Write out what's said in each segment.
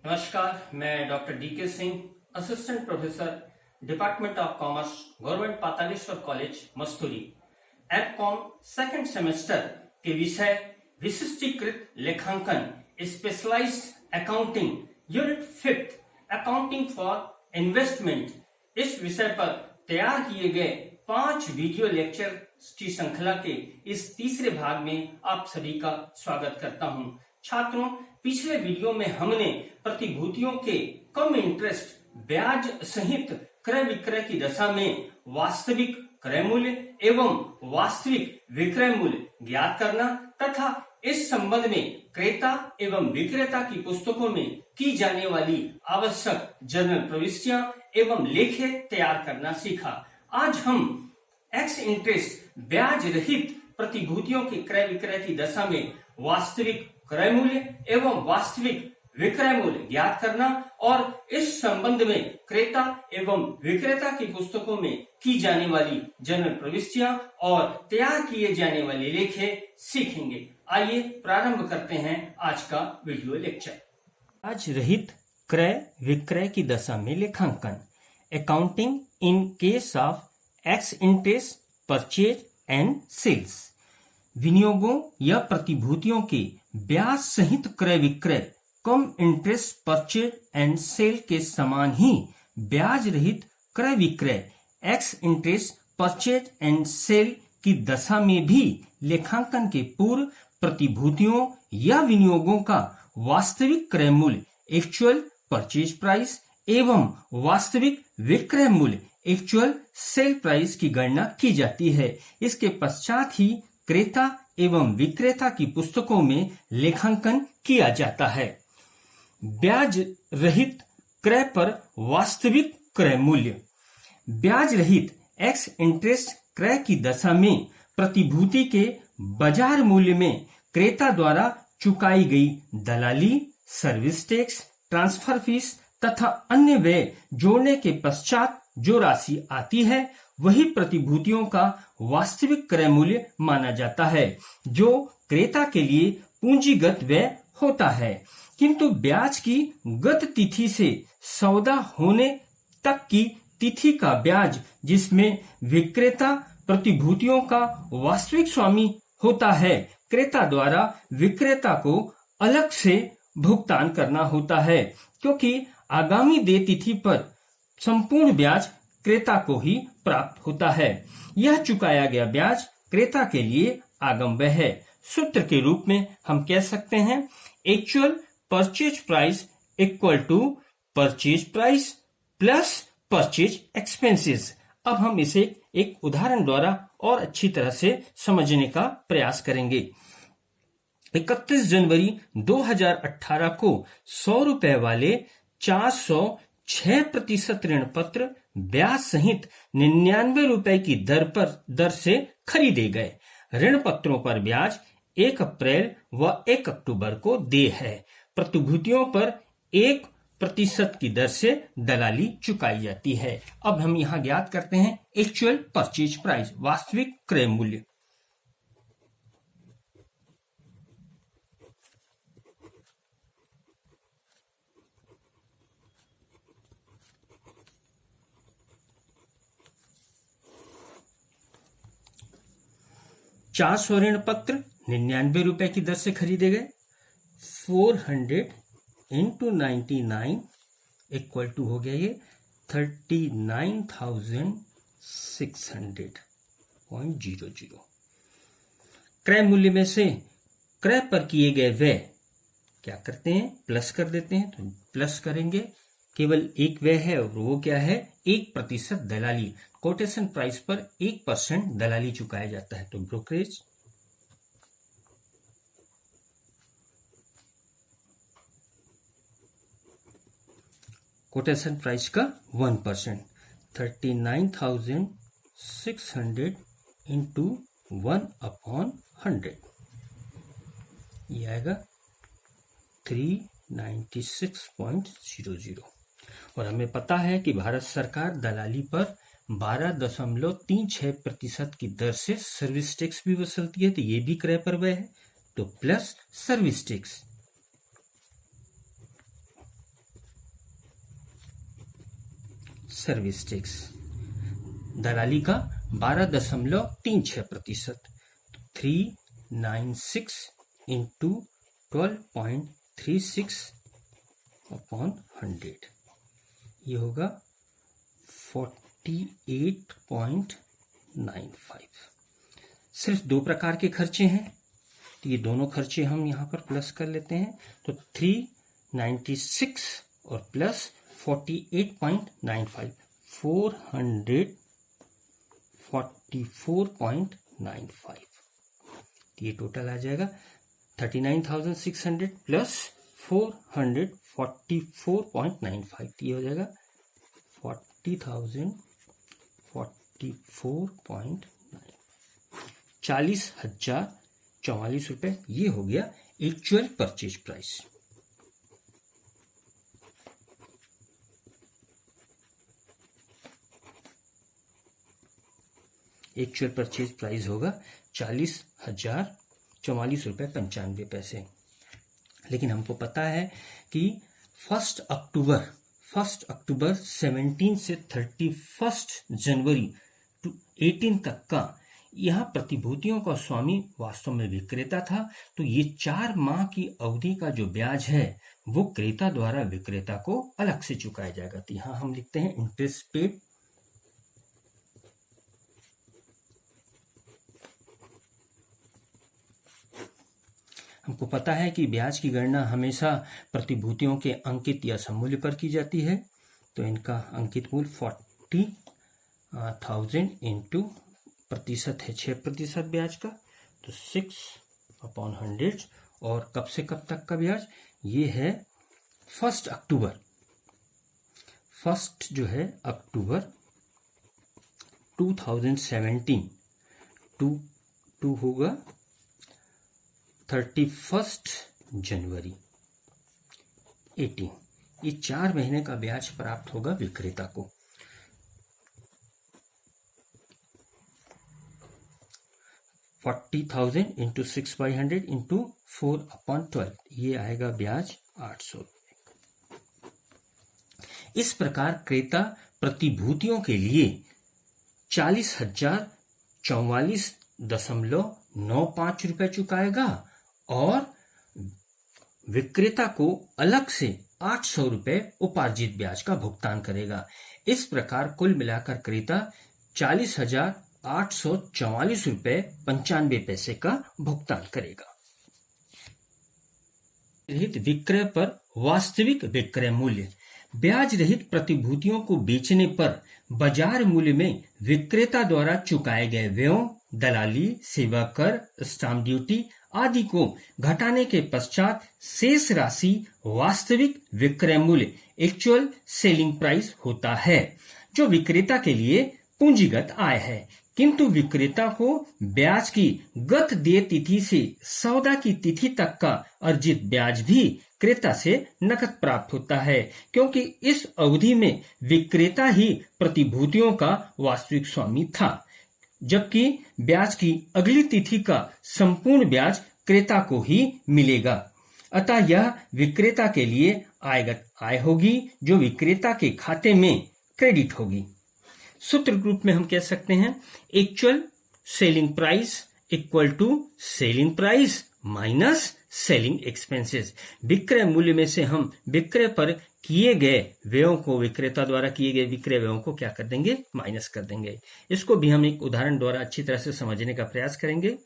नमस्कार, मैं doctor DK Singh, assistant professor, department of commerce, government Pataleshwar college, Masturi. MCom second semester के विषय विशिष्टीकृत लेखांकन, specialised accounting, unit 5 accounting for investment, इस विषय पर तैयार किए गए 5 वीडियो लेक्चर की श्रृंखला के इस तीसरे भाग में आप सभी का स्वागत करता हूं। छात्रों, पिछले वीडियो में हमने प्रतिभूतियों के कम इंटरेस्ट ब्याज सहित क्रय विक्रय की दशा में वास्तविक क्रय मूल्य एवं वास्तविक विक्रय मूल्य ज्ञात करना तथा इस संबंध में क्रेता एवं विक्रेता की पुस्तकों में की जाने वाली आवश्यक जर्नल प्रविष्टियां एवं लेखे तैयार करना सीखा। आज हम एक्स इंटरेस्ट ब्याज रहित प्रतिभूतियों के क्रय विक्रय की दशा में वास्तविक क्रय मूल्य एवं वास्तविक विक्रय मूल्य ज्ञात करना और इस संबंध में क्रेता एवं विक्रेता की पुस्तकों में की जाने वाली जर्नल प्रविष्टियां और तैयार किए जाने वाले लेखे सीखेंगे। आइए प्रारंभ करते हैं आज का वीडियो लेक्चर। ब्याज रहित क्रय विक्रय की दशा में लेखांकन, accounting in case of ex interest purchase and sales. विनियोगों या प्रतिभूतियों के ब्याज सहित क्रय विक्रय cum interest purchase and sale के समान ही ब्याज रहित क्रय विक्रय ex interest purchase and sale की दशा में भी लेखांकन के पूर्व प्रतिभूतियों या विनियोगों का वास्तविक क्रय मूल्य एक्चुअल परचेज प्राइस एवं वास्तविक विक्रय मूल्य एक्चुअल सेल प्राइस की गणना की जाती है। इसके पश्चात ही क्रेता एवं विक्रेता की पुस्तकों में लेखांकन किया जाता है। ब्याज रहित क्रय पर वास्तविक क्रय मूल्य। ब्याज रहित एक्स इंटरेस्ट क्रय की दशा में प्रतिभूति के बाजार मूल्य में क्रेता द्वारा चुकाई गई दलाली, सर्विस टैक्स, ट्रांसफर फीस तथा अन्य व्यय जोड़ने के पश्चात जो राशि आती है वही प्रतिभूतियों का वास्तविक क्रय मूल्य माना जाता है, जो क्रेता के लिए पूंजीगत व्यय होता है। किंतु ब्याज की गत तिथि से सौदा होने तक की तिथि का ब्याज, जिसमें विक्रेता प्रतिभूतियों का वास्तविक स्वामी होता है, क्रेता द्वारा विक्रेता को अलग से भुगतान करना होता है, क्योंकि आगामी देय तिथि पर संपूर्ण ब्याज क्रेता को ही प्राप्त होता है। यह चुकाया गया ब्याज क्रेता के लिए आगम्य है। सूत्र के रूप में हम कह सकते हैं actual purchase price equal to purchase price plus purchase expenses. अब हम इसे एक उदाहरण द्वारा और अच्छी तरह से समझने का प्रयास करेंगे। 31 जनवरी 2018 को 100 रुपए वाले 406% ऋण पत्र ब्याज सहित 99 रुपए की दर से खरीदे गए। ऋण पत्रों पर ब्याज 1 अप्रैल व 1 अक्टूबर को देय है। प्रतिभूतियों पर 1% की दर से दलाली चुकाई जाती है। अब हम यहाँ ज्ञात करते हैं एक्चुअल परचेज प्राइस, वास्तविक क्रय मूल्य। चार सौ ऋण पत्र 99 रुपए की दर से खरीदे गए। 400 इंटू 99 इक्वल टू हो गया ये 39,600.00। क्रय मूल्य में से क्रय पर किए गए व्यय क्या करते हैं, प्लस कर देते हैं। तो प्लस करेंगे, केवल एक व्यय है और वो क्या है, 1% दलाली। कोटेशन प्राइस पर 1% दलाली चुकाया जाता है, तो ब्रोकरेज। कोटेशन प्राइस का 1%, 39,600 इंटू 1/100, ये आएगा 396.00। और हमें पता है कि भारत सरकार दलाली पर 12.36% की दर से सर्विस टैक्स भी वसूलती है, तो ये भी क्रय पर व्यय है, तो plus service tax. Service tax दलाली का 12.36%, 396 इंटू 12.36 अपॉन 100, ये होगा 48.95। सिर्फ दो प्रकार के खर्चे हैं, तो ये दोनों खर्चे हम यहाँ पर प्लस कर लेते हैं। तो 396 और प्लस 48.95, 444.95, ये टोटल आ जाएगा 39,600 प्लस 444.95, ये हो जाएगा 40,044.9, 40,044 रुपए। ये हो गया actual purchase price. Actual purchase price होगा 40,044 रुपए 95 पैसे। लेकिन हमको पता है कि 1 अक्टूबर 17 से 31 जनवरी 18 तक का यहाँ प्रतिभूतियों का स्वामी वास्तव में विक्रेता था। तो ये 4 माह की अवधि का जो ब्याज है वो क्रेता द्वारा विक्रेता को अलग से चुकाया जाएगा। तो यहाँ हम लिखते हैं इंटरेस्ट पेड हमको पता है कि ब्याज की गणना हमेशा प्रतिभूतियों के अंकित या सममूल्य पर की जाती है। तो इनका अंकित मूल्य 40,000 इंटू प्रतिशत है 6% ब्याज का, तो 6/100। और कब से कब तक का ब्याज? ये है 1 अक्टूबर, जो है अक्टूबर 2017 टू होगा 31 जनवरी 18। ये 4 महीने का ब्याज प्राप्त होगा विक्रेता को। $40,000 इंटू 6/100 इंटू 4/12, ये आएगा ब्याज 800। इस प्रकार क्रेता प्रतिभूतियों के लिए 40,044.95 रुपए चुकाएगा और विक्रेता को अलग से 800 रुपए उपार्जित ब्याज का भुगतान करेगा। इस प्रकार कुल मिलाकर क्रेता 40,844 रुपए 95 पैसे का भुगतान करेगा। रहित विक्रय पर वास्तविक विक्रय मूल्य। ब्याज रहित प्रतिभूतियों को बेचने पर बाजार मूल्य में विक्रेता द्वारा चुकाए गए व्ययों, दलाली, सेवा कर, स्टाम्प ड्यूटी आदि को घटाने के पश्चात शेष राशि वास्तविक विक्रय मूल्य एक्चुअल सेलिंग प्राइस होता है, जो विक्रेता के लिए पूंजीगत आय है। किंतु विक्रेता को ब्याज की गत देय तिथि से सौदा की तिथि तक का अर्जित ब्याज भी क्रेता से नकद प्राप्त होता है, क्योंकि इस अवधि में विक्रेता ही प्रतिभूतियों का वास्तविक स्वामी था, जबकि ब्याज की अगली तिथि का संपूर्ण ब्याज क्रेता को ही मिलेगा। अतः यह विक्रेता के लिए आयगत आय होगी, जो विक्रेता के खाते में क्रेडिट होगी। सूत्र रूप में हम कह सकते हैं actual selling price equal to selling price minus selling expenses. विक्रय मूल्य में से हम विक्रय पर किए गए व्ययों को, विक्रेता द्वारा किए गए विक्रय व्ययों को क्या कर देंगे? माइनस कर देंगे। इसको भी हम एक उदाहरण द्वारा अच्छी तरह से समझने का प्रयास करेंगे।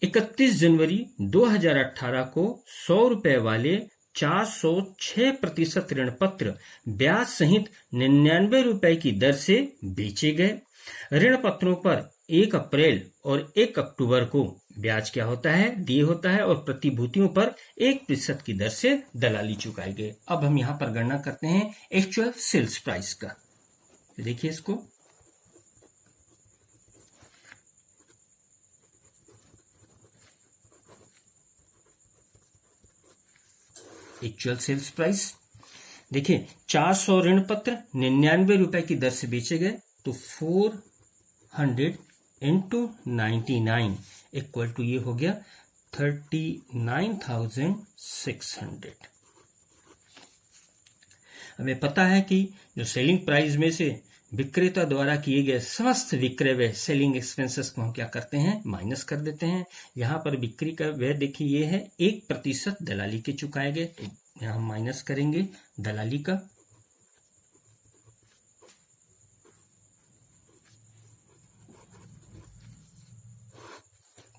31 जनवरी 2018 को 100 रुपए वाले 406% ऋण पत्र ब्याज सहित 99 रुपए की दर से बेचे गए। ऋण पत्रों पर 1 अप्रैल और 1 अक्टूबर को ब्याज क्या होता है? दिए होता है, और प्रतिभूतियों पर 1% की दर से दलाली चुकाई गई। अब हम यहाँ पर गणना करते हैं एक्चुअल सेल्स प्राइस का। देखिए इसको, एक्चुअल सेल्स प्राइस देखिए 400 ऋण पत्र 99 रुपए की दर से बेचे गए, तो 400 इंटू 99 इक्वल टू ये हो गया 39,600। हमें पता है कि जो सेलिंग प्राइस में से विक्रेता द्वारा किए गए समस्त विक्रय व्यय सेलिंग एक्सपेंसेस को हम क्या करते हैं, माइनस कर देते हैं। यहाँ पर बिक्री का व्यय देखिए ये है 1% दलाली के चुकाए गए, तो यहाँ हम माइनस करेंगे दलाली का।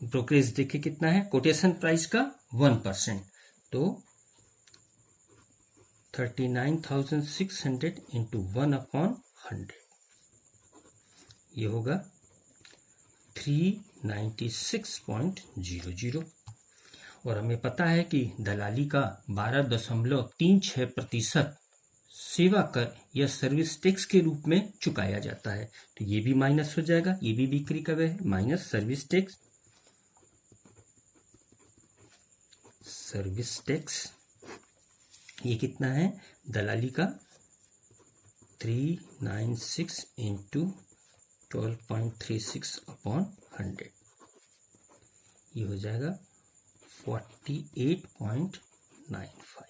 ब्रोकरेज देखिए कितना है, कोटेशन प्राइस का 1%, तो 39,600 इंटू 1/100 ये होगा 396.00। और हमें पता है कि दलाली का 12.36% सेवा कर या सर्विस टैक्स के रूप में चुकाया जाता है, तो ये भी माइनस हो जाएगा। ये भी बिक्री का व्यय है minus service tax. Service tax ये कितना है, दलाली का 396 इंटू 12.36/100 ये हो जाएगा 48.95।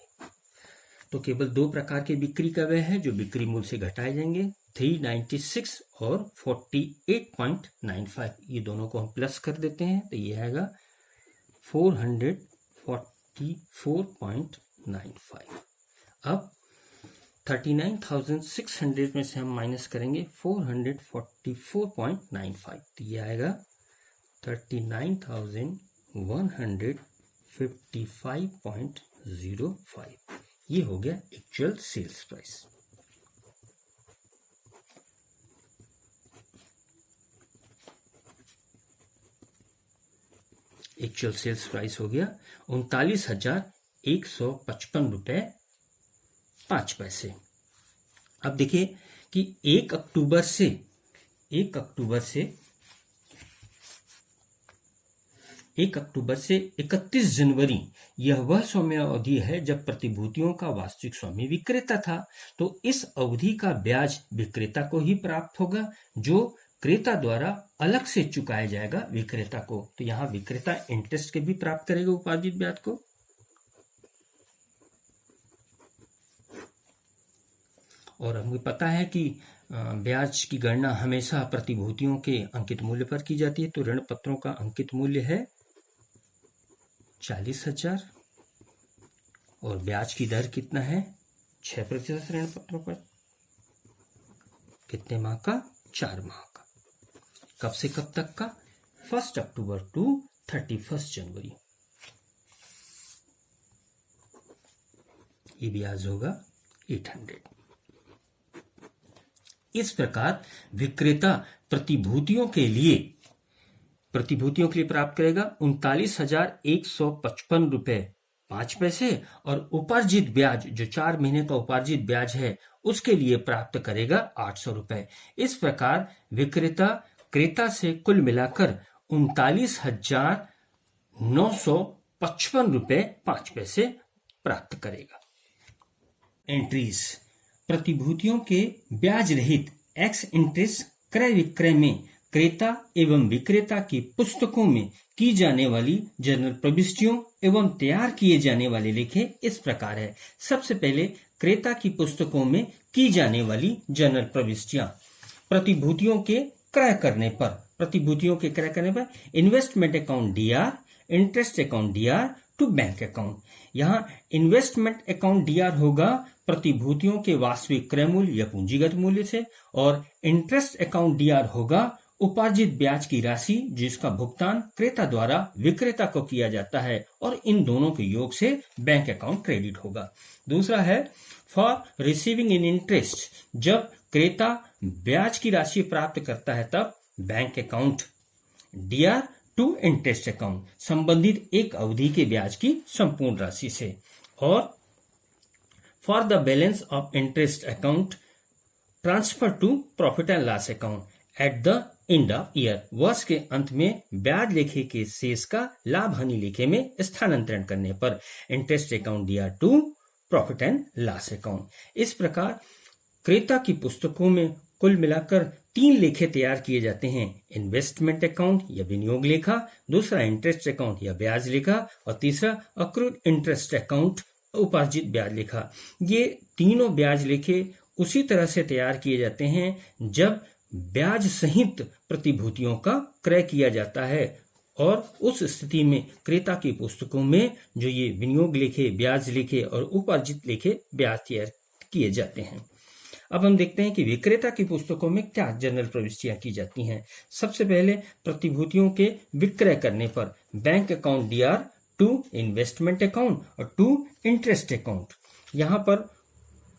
तो केवल दो प्रकार के बिक्री का व्यय है जो बिक्री मूल्य से घटाए जाएंगे, 396 और 48.95। ये दोनों को हम प्लस कर देते हैं तो ये आएगा 444.95। अब 39,600 में से हम माइनस करेंगे 444.95, तो ये आएगा 39,155.05। ये हो गया actual sales price. Actual sales price हो गया 39,155 रुपए 5 पैसे। अब देखिए कि 1 अक्टूबर से 31 जनवरी यह वह समय अवधि है जब प्रतिभूतियों का वास्तविक स्वामी विक्रेता था, तो इस अवधि का ब्याज विक्रेता को ही प्राप्त होगा जो क्रेता द्वारा अलग से चुकाया जाएगा विक्रेता को। तो यहाँ विक्रेता इंटरेस्ट के भी प्राप्त करेगा उपार्जित ब्याज को। और हमें पता है कि ब्याज की गणना हमेशा प्रतिभूतियों के अंकित मूल्य पर की जाती है, तो ऋण पत्रों का अंकित मूल्य है 40,000 और ब्याज की दर कितना है 6% ऋण पत्रों पर। कितने माह का, 4 माह का। कब से कब तक का, 1 अक्टूबर टू 31 जनवरी। ये ब्याज होगा 800। इस प्रकार विक्रेता प्रतिभूतियों के लिए प्राप्त करेगा 39,155 रुपए 5 पैसे और उपार्जित ब्याज जो 4 महीने का उपार्जित ब्याज है उसके लिए प्राप्त करेगा 800 रुपए। इस प्रकार विक्रेता क्रेता से कुल मिलाकर 39,955 रुपए 5 पैसे प्राप्त करेगा। एंट्रीज, प्रतिभूतियों के ब्याज रहित एक्स इंटरेस्ट क्रय विक्रय में क्रेता एवं विक्रेता की पुस्तकों में की जाने वाली जर्नल प्रविष्टियों एवं तैयार किए जाने वाले लेखे इस प्रकार है। सबसे पहले क्रेता की पुस्तकों में की जाने वाली जर्नल प्रविष्टियां। प्रतिभूतियों के क्रय करने पर investment account DR, interest account DR to bank account. यहाँ इन्वेस्टमेंट अकाउंट डीआर होगा प्रतिभूतियों के वास्तविक क्रय मूल्य या पूंजीगत मूल्य से, और इंटरेस्ट अकाउंट डीआर होगा उपार्जित ब्याज की राशि जिसका भुगतान क्रेता द्वारा विक्रेता को किया जाता है, और इन दोनों के योग से बैंक अकाउंट क्रेडिट होगा। दूसरा है फॉर रिसीविंग इन इंटरेस्ट, जब क्रेता ब्याज की राशि प्राप्त करता है तब bank account DR to interest account संबंधित एक अवधि के ब्याज की संपूर्ण राशि से, और for the balance of interest account transfer to profit and loss account at the end of year, वर्ष के अंत में ब्याज लेखे के शेष का लाभ हानि लेखे में स्थानांतरण करने पर interest account DR to profit and loss account. इस प्रकार क्रेता की पुस्तकों में कुल मिलाकर 3 लेखे तैयार किए जाते हैं, इन्वेस्टमेंट अकाउंट या विनियोग लेखा, दूसरा इंटरेस्ट अकाउंट या ब्याज लेखा, और तीसरा अक्रूड इंटरेस्ट अकाउंट उपार्जित ब्याज लेखा। ये तीनों ब्याज लेखे उसी तरह से तैयार किए जाते हैं जब ब्याज सहित प्रतिभूतियों का क्रय किया जाता है, और उस स्थिति में क्रेता की पुस्तकों में जो ये विनियोग लेखे, ब्याज लेखे और उपार्जित लेखे ब्याज तैयार किए जाते हैं। अब हम देखते हैं कि विक्रेता की पुस्तकों में क्या जनरल प्रविष्टियां की जाती हैं। सबसे पहले प्रतिभूतियों के विक्रय करने पर bank account DR, 2 investment account और 2 इंटरेस्ट अकाउंट। यहाँ पर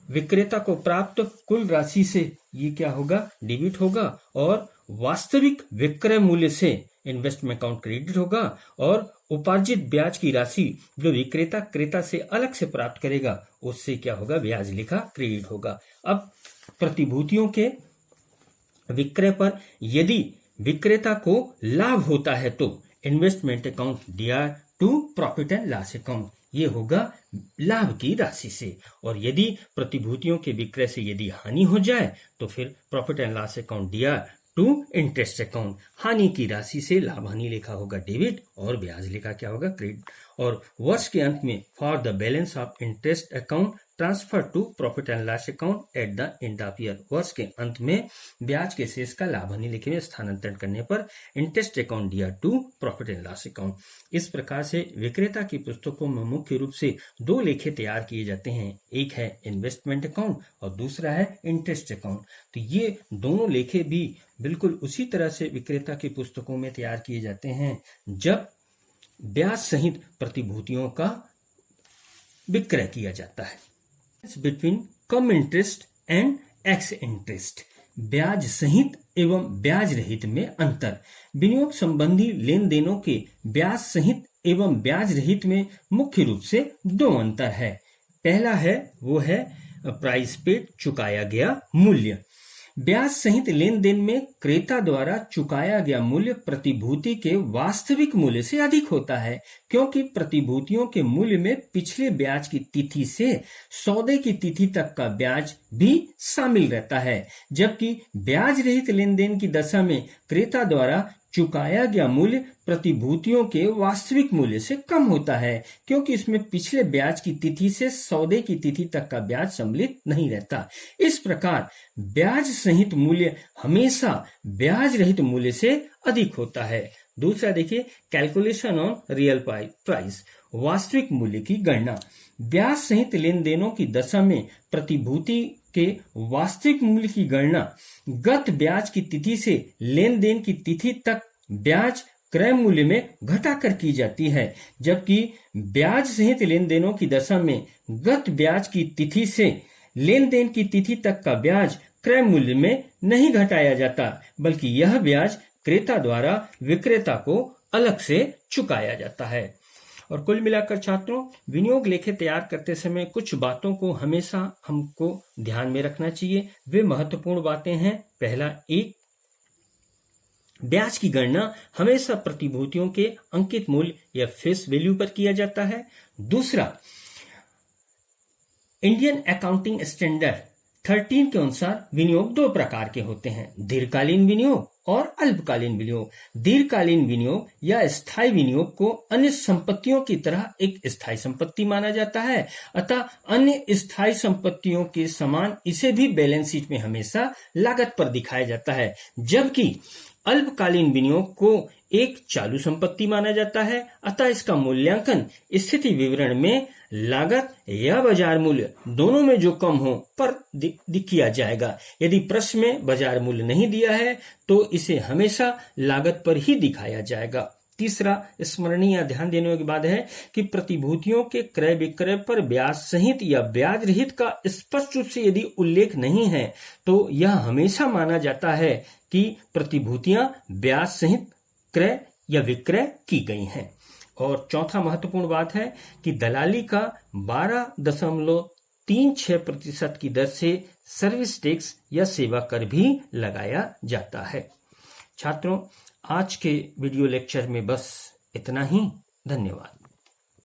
विक्रेता को प्राप्त कुल राशि से ये क्या होगा, डेबिट होगा, और वास्तविक विक्रय मूल्य से इन्वेस्टमेंट अकाउंट क्रेडिट होगा, और उपार्जित ब्याज की राशि जो विक्रेता क्रेता से अलग से प्राप्त करेगा उससे क्या होगा, ब्याज लेखा क्रेडिट होगा। अब प्रतिभूतियों के विक्रय पर यदि विक्रेता को लाभ होता है तो investment account DR, 2 profit and loss account, ये होगा लाभ की राशि से। और यदि प्रतिभूतियों के विक्रय से यदि हानि हो जाए तो फिर profit and loss account DR, 2 interest account, हानि की राशि से लाभ हानि लेखा होगा डेबिट और ब्याज लेखा क्या होगा, क्रेडिट। और वर्ष के अंत में for the balance of interest account transfer to profit and loss account at the end of year, वर्ष के अंत में ब्याज के शेष का लाभ हानि लेखे में स्थानांतरण करने पर interest account DR, 2 profit and loss account. इस प्रकार से विक्रेता की पुस्तकों में मुख्य रूप से 2 लेखे तैयार किए जाते हैं, एक है इन्वेस्टमेंट अकाउंट और दूसरा है इंटरेस्ट अकाउंट। तो ये दोनों लेखे भी बिल्कुल उसी तरह से विक्रेता की पुस्तकों में तैयार किए जाते हैं जब ब्याज सहित प्रतिभूतियों का विक्रय किया जाता है। Between come interest and x interest, ब्याज सहित एवं ब्याज रहित में अंतर। विनियोग संबंधी लेन देनों के ब्याज सहित एवं ब्याज रहित में मुख्य रूप से 2 अंतर है। पहला है वो है प्राइस पेड, चुकाया गया मूल्य। ब्याज सहित लेन देन में क्रेता द्वारा चुकाया गया मूल्य प्रतिभूति के वास्तविक मूल्य से अधिक होता है, क्योंकि प्रतिभूतियों के मूल्य में पिछले ब्याज की तिथि से सौदे की तिथि तक का ब्याज भी शामिल रहता है, जबकि ब्याज रहित लेन देन की दशा में क्रेता द्वारा चुकाया गया मूल्य प्रतिभूतियों के वास्तविक मूल्य से कम होता है, क्योंकि इसमें पिछले ब्याज की तिथि से सौदे की तिथि तक का ब्याज सम्मिलित नहीं रहता। इस प्रकार ब्याज सहित मूल्य हमेशा ब्याज रहित मूल्य से अधिक होता है। दूसरा देखिए, कैलकुलेशन ऑन रियल प्राइस, वास्तविक मूल्य की गणना। ब्याज सहित लेन देनों की दशा में प्रतिभूति के वास्तविक मूल्य की गणना गत ब्याज की तिथि से लेन देन की तिथि तक ब्याज क्रय मूल्य में घटाकर की जाती है, जबकि ब्याज सहित लेन देनों की दशा में गत ब्याज की तिथि से लेन देन की तिथि तक का ब्याज क्रय मूल्य में नहीं घटाया जाता, बल्कि यह ब्याज क्रेता द्वारा विक्रेता को अलग से चुकाया जाता है। और कुल मिलाकर छात्रों, विनियोग लेखे तैयार करते समय कुछ बातों को हमेशा हमको ध्यान में रखना चाहिए। वे महत्वपूर्ण बातें हैं। पहला, एक, ब्याज की गणना हमेशा प्रतिभूतियों के अंकित मूल्य या फेस वैल्यू पर किया जाता है। दूसरा, इंडियन अकाउंटिंग स्टैंडर्ड 13 के अनुसार विनियोग 2 प्रकार के होते हैं, दीर्घकालीन विनियोग और अल्पकालीन विनियोग। दीर्घकालीन विनियोग या स्थायी विनियोग को अन्य संपत्तियों की तरह एक स्थायी संपत्ति माना जाता है, अतः अन्य स्थायी संपत्तियों के समान इसे भी बैलेंस शीट में हमेशा लागत पर दिखाया जाता है, जबकि अल्पकालीन विनियोग को एक चालू संपत्ति माना जाता है, अतः इसका मूल्यांकन स्थिति विवरण में लागत या बाजार मूल्य दोनों में जो कम हो पर किया जाएगा। यदि प्रश्न में बाजार मूल्य नहीं दिया है तो इसे हमेशा लागत पर ही दिखाया जाएगा। तीसरा, स्मरणीय ध्यान देने की बात है कि प्रतिभूतियों के क्रय विक्रय पर ब्याज सहित या ब्याज रहित का स्पष्ट रूप से यदि उल्लेख नहीं है तो यह हमेशा माना जाता है कि प्रतिभूतियां ब्याज सहित क्रय या विक्रय की गई हैं। और चौथा महत्वपूर्ण बात है कि दलाली का 12.36% की दर से सर्विस टैक्स या सेवा कर भी लगाया जाता है। छात्रों, आज के वीडियो लेक्चर में बस इतना ही। धन्यवाद।